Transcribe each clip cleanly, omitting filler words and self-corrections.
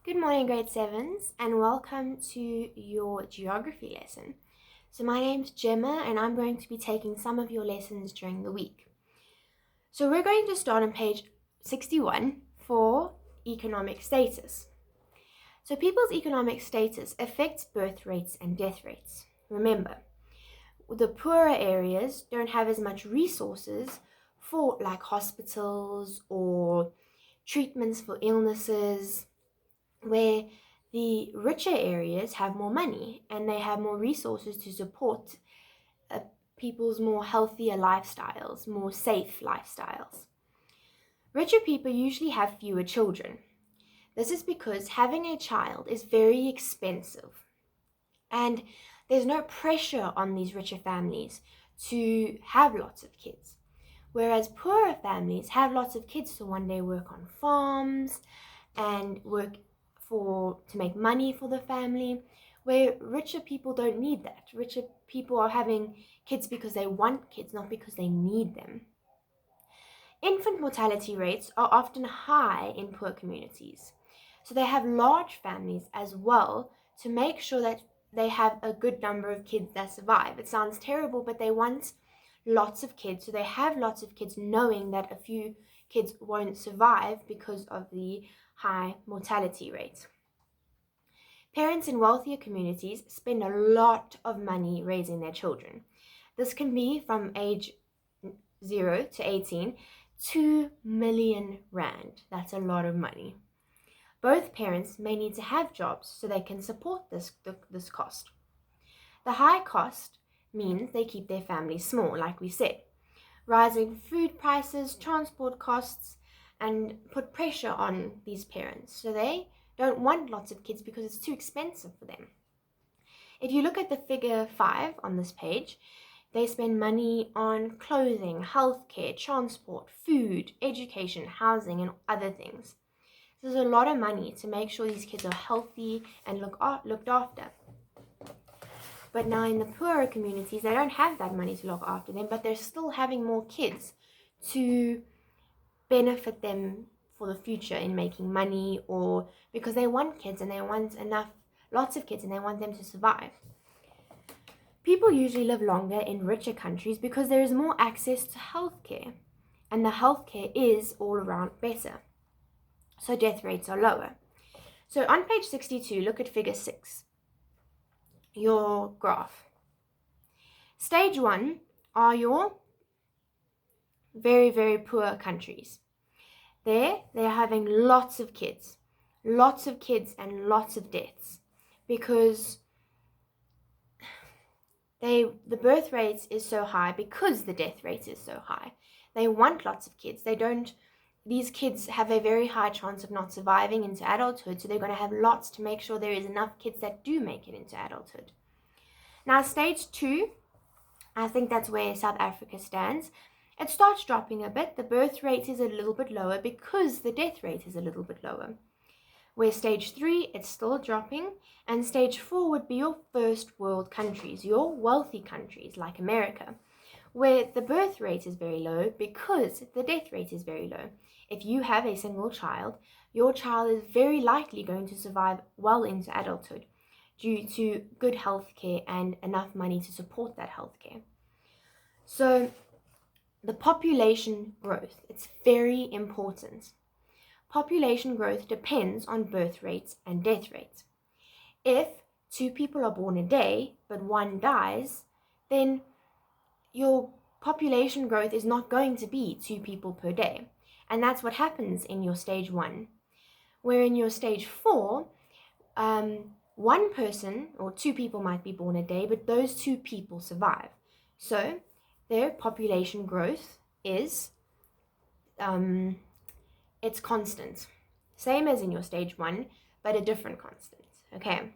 Good morning, grade 7s, and welcome to your geography lesson. So my name's Gemma, and I'm going to be taking some of your lessons during the week. So we're going to start on page 61 for economic status. So people's economic status affects birth rates and death rates. Remember, the poorer areas don't have as much resources for like hospitals or treatments for illnesses, where the richer areas have more money and they have more resources to support people's more healthier lifestyles, more safe lifestyles. Richer people usually have fewer children. This is because having a child is very expensive, and there's no pressure on these richer families to have lots of kids. Whereas poorer families have lots of kids to one day work on farms and work to make money for the family, where richer people don't need that. Richer people are having kids because they want kids, not because they need them. Infant mortality rates are often high in poor communities, so they have large families as well to make sure that they have a good number of kids that survive. It sounds terrible, but they want lots of kids, so they have lots of kids knowing that a few kids won't survive because of the high mortality rate. Parents in wealthier communities spend a lot of money raising their children. This can be from age 0 to 18, 2 million rand. That's a lot of money. Both parents may need to have jobs so they can support this cost. The high cost means they keep their families small, like we said. Rising food prices, transport costs, and put pressure on these parents. So they don't want lots of kids because it's too expensive for them. If you look at the figure 5 on this page, they spend money on clothing, healthcare, transport, food, education, housing, and other things. There's a lot of money to make sure these kids are healthy and looked after. But now in the poorer communities, they don't have that money to look after them, but they're still having more kids to benefit them for the future in making money, or because they want kids and they want lots of kids and they want them to survive. People usually live longer in richer countries because there is more access to healthcare, and the healthcare is all around better. So death rates are lower. So on page 62, look at figure 6. Your graph. Stage 1 are your very, very poor countries. They're having lots of kids and lots of deaths because the birth rate is so high because the death rate is so high. They want lots of kids. These kids have a very high chance of not surviving into adulthood, so they're going to have lots to make sure there is enough kids that do make it into adulthood. Now, stage 2, I think that's where South Africa stands. It starts dropping a bit. The birth rate is a little bit lower because the death rate is a little bit lower. Where stage 3, it's still dropping, and stage 4 would be your first world countries, your wealthy countries like America, where the birth rate is very low because the death rate is very low. If you have a single child, your child is very likely going to survive well into adulthood due to good healthcare and enough money to support that healthcare. So the population growth, it's very important. Population growth depends on birth rates and death rates. If 2 people are born a day but 1 dies, then your population growth is not going to be 2 people per day. And that's what happens in your stage 1. Where in your stage 4, 1 person or 2 people might be born a day, but those 2 people survive. So their population growth is it's constant. Same as in your stage 1, but a different constant. Okay.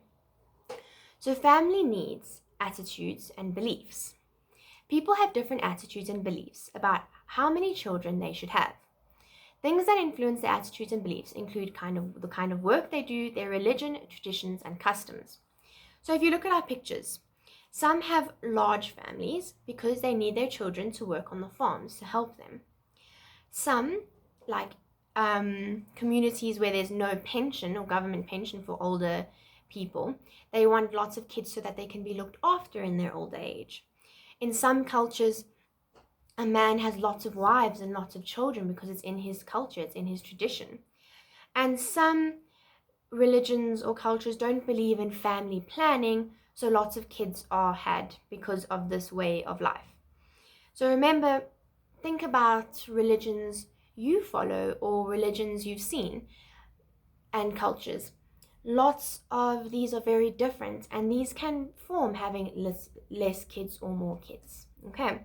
So family needs, attitudes, and beliefs. People have different attitudes and beliefs about how many children they should have. Things that influence their attitudes and beliefs include the kind of work they do, their religion, traditions, and customs. So if you look at our pictures, some have large families because they need their children to work on the farms to help them. Some, like communities where there's no pension or government pension for older people, they want lots of kids so that they can be looked after in their older age. In some cultures, a man has lots of wives and lots of children because it's in his culture, it's in his tradition. And some religions or cultures don't believe in family planning, so lots of kids are had because of this way of life. So remember, think about religions you follow or religions you've seen and cultures. Lots of these are very different, and these can form having less kids or more kids. Okay,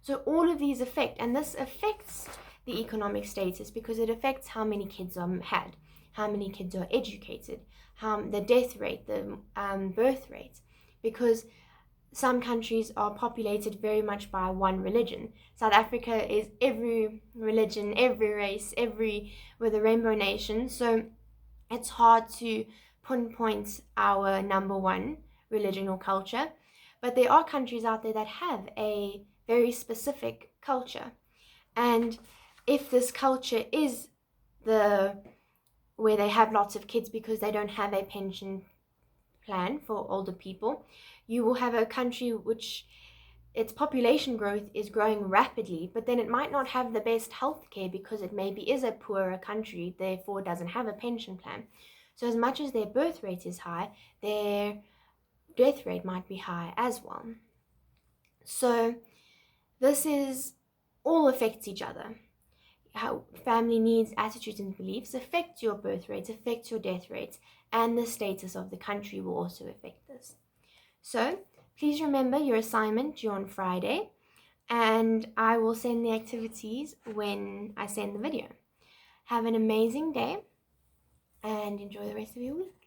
so all of these affect, and this affects the economic status because it affects how many kids are had, how many kids are educated, the death rate, the birth rate, because some countries are populated very much by one religion. South Africa is every religion, every race, we're the rainbow nation, so it's hard to pinpoint our number one religion or culture. But there are countries out there that have a very specific culture. And if this culture is where they have lots of kids because they don't have a pension plan for older people, you will have a country which its population growth is growing rapidly, but then it might not have the best healthcare because it maybe is a poorer country, therefore doesn't have a pension plan. So as much as their birth rate is high, their death rate might be high as well. So this is all affects each other. How family needs, attitudes, and beliefs affect your birth rates, affect your death rates, and the status of the country will also affect this. So please remember your assignment due on Friday, and I will send the activities when I send the video. Have an amazing day and enjoy the rest of your week.